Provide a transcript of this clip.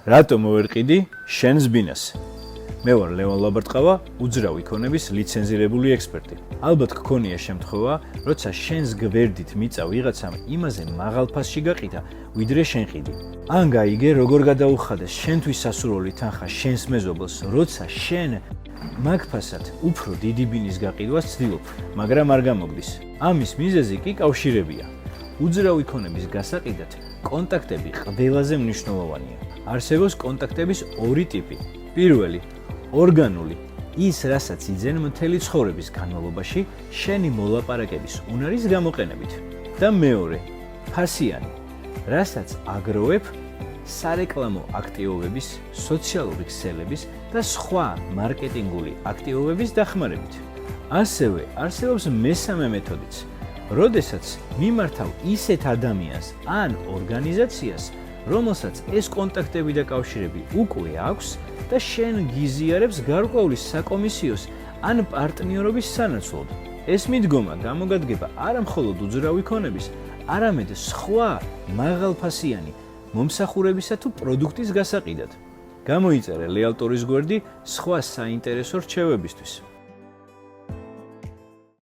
რატო მოვერყიდი შენს ბინას? მე ვარ ლევან ლაბარტყავა, უძრავი ქონების ლიცენზირებული ექსპერტი. ალბათ გქონია შემთხვევა, როცა შენს გვერდით მიწა ვიღაცამ იმაზე მაღალ ფასში გაყიდა, ვიდრე შენ ყიდი. ან გაიგე, როგორ გადაუხადეს შენთვის სასურველი თანხა შენს მეზობელს, როცა შენ მაგ ფასად უფრო დიდი ბინის გაყიდვას ცდილობ, მაგრამ არ გამოგდის. ამის მიზეზი კი კავშირებია. უძრავი ქონების გასაყიდად კონტაქტები ყველაზე მნიშვნელოვანია. არსებობს კონტაქტების ორი ტიპი. პირველი, ორგანული, ის რასაც იძენ მთელი ცხოვრების განმავლობაში შენი მოლაპარაკების უნარის გამოყენებით. და მეორე, ფასიანი, რასაც აგროვებ სარეკლამო აქტივობების, სოციალური ქსელების და სხვა მარკეტინგული აქტივობების დახმარებით. ასევე არსებობს მესამე მეთოდიც, როდესაც მიმართავ ისეთ ადამიანს ან ორგანიზაციას, რომელსაც ეს კონტაქტები და კავშირები უკვე აქვს და შენ გიზიარებს გარკვეული საკომისიოს ან პარტნიორობის სანაცვლოდ. ეს მიდგომა გამოგადგება არა მხოლოდ უძრავი ქონების, არამედ სხვა მაღალფასიანი მომსახურებისა თუ პროდუქტის გასაყიდად. გამოიწერე ლეალტორის გვერდი სხვა საინტერესო რჩევებისთვის.